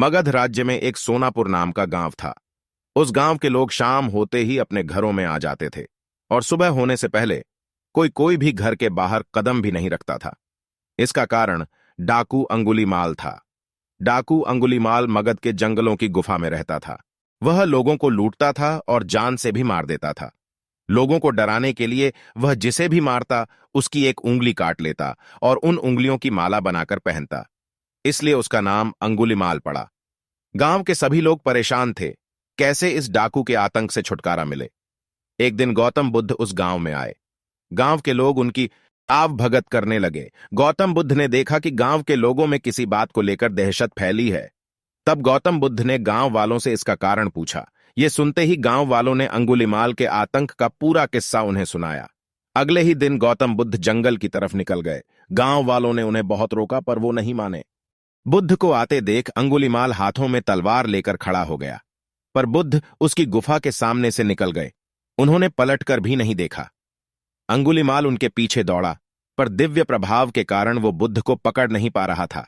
मगध राज्य में एक सोनापुर नाम का गांव था। उस गांव के लोग शाम होते ही अपने घरों में आ जाते थे और सुबह होने से पहले कोई भी घर के बाहर कदम भी नहीं रखता था। इसका कारण डाकू अंगुलीमाल था। डाकू अंगुलीमाल मगध के जंगलों की गुफा में रहता था। वह लोगों को लूटता था और जान से भी मार देता था। लोगों को डराने के लिए वह जिसे भी मारता उसकी एक उंगली काट लेता और उन उंगलियों की माला बनाकर पहनता। इसलिए उसका नाम अंगुलीमाल पड़ा। गांव के सभी लोग परेशान थे, कैसे इस डाकू के आतंक से छुटकारा मिले। एक दिन गौतम बुद्ध उस गांव में आए। गांव के लोग उनकी आवभगत करने लगे। गौतम बुद्ध ने देखा कि गांव के लोगों में किसी बात को लेकर दहशत फैली है। तब गौतम बुद्ध ने गांव वालों से इसका कारण पूछा। ये सुनते ही गांव वालों ने अंगुलीमाल के आतंक का पूरा किस्सा उन्हें सुनाया। अगले ही दिन गौतम बुद्ध जंगल की तरफ निकल गए। गांव वालों ने उन्हें बहुत रोका पर वो नहीं माने। बुद्ध को आते देख अंगुलीमाल हाथों में तलवार लेकर खड़ा हो गया, पर बुद्ध उसकी गुफा के सामने से निकल गए। उन्होंने पलटकर भी नहीं देखा। अंगुलीमाल उनके पीछे दौड़ा, पर दिव्य प्रभाव के कारण वो बुद्ध को पकड़ नहीं पा रहा था।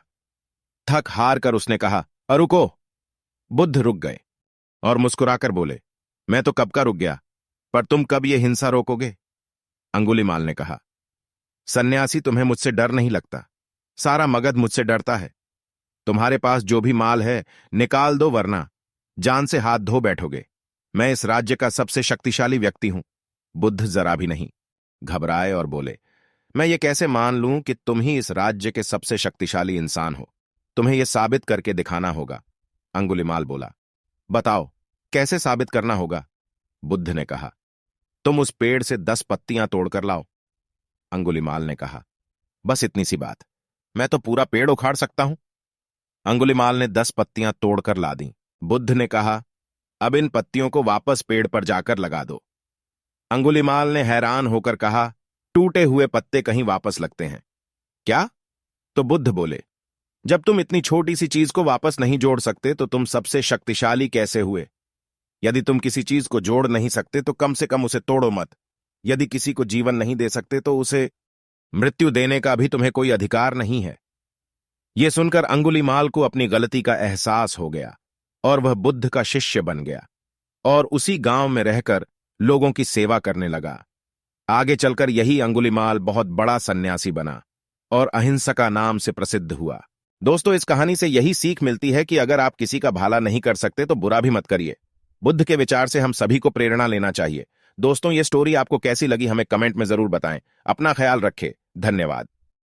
थक हार कर उसने कहा, रुको। बुद्ध रुक गए और मुस्कुराकर बोले, मैं तो कब का रुक गया, पर तुम कब ये हिंसा रोकोगे? अंगुलीमाल ने कहा, सन्यासी तुम्हें मुझसे डर नहीं लगता। सारा मगध मुझसे डरता है। तुम्हारे पास जो भी माल है निकाल दो, वरना जान से हाथ धो बैठोगे। मैं इस राज्य का सबसे शक्तिशाली व्यक्ति हूं। बुद्ध जरा भी नहीं घबराए और बोले, मैं ये कैसे मान लूं कि तुम ही इस राज्य के सबसे शक्तिशाली इंसान हो? तुम्हें यह साबित करके दिखाना होगा। अंगुलीमाल बोला, बताओ कैसे साबित करना होगा? बुद्ध ने कहा, तुम उस पेड़ से 10 पत्तियां तोड़कर लाओ। अंगुलीमाल ने कहा, बस इतनी सी बात, मैं तो पूरा पेड़ उखाड़ सकता हूं। अंगुलीमाल ने 10 पत्तियां तोड़कर ला दी। बुद्ध ने कहा, अब इन पत्तियों को वापस पेड़ पर जाकर लगा दो। अंगुलीमाल ने हैरान होकर कहा, टूटे हुए पत्ते कहीं वापस लगते हैं क्या? तो बुद्ध बोले, जब तुम इतनी छोटी सी चीज को वापस नहीं जोड़ सकते तो तुम सबसे शक्तिशाली कैसे हुए? यदि तुम किसी चीज को जोड़ नहीं सकते तो कम से कम उसे तोड़ो मत। यदि किसी को जीवन नहीं दे सकते तो उसे मृत्यु देने का भी तुम्हें कोई अधिकार नहीं है। यह सुनकर अंगुलीमाल को अपनी गलती का एहसास हो गया और वह बुद्ध का शिष्य बन गया और उसी गांव में रहकर लोगों की सेवा करने लगा। आगे चलकर यही अंगुलीमाल बहुत बड़ा सन्यासी बना और अहिंसका नाम से प्रसिद्ध हुआ। दोस्तों, इस कहानी से यही सीख मिलती है कि अगर आप किसी का भला नहीं कर सकते तो बुरा भी मत करिए। बुद्ध के विचार से हम सभी को प्रेरणा लेना चाहिए। दोस्तों, ये स्टोरी आपको कैसी लगी हमें कमेंट में जरूर बताएं। अपना ख्याल रखें। धन्यवाद।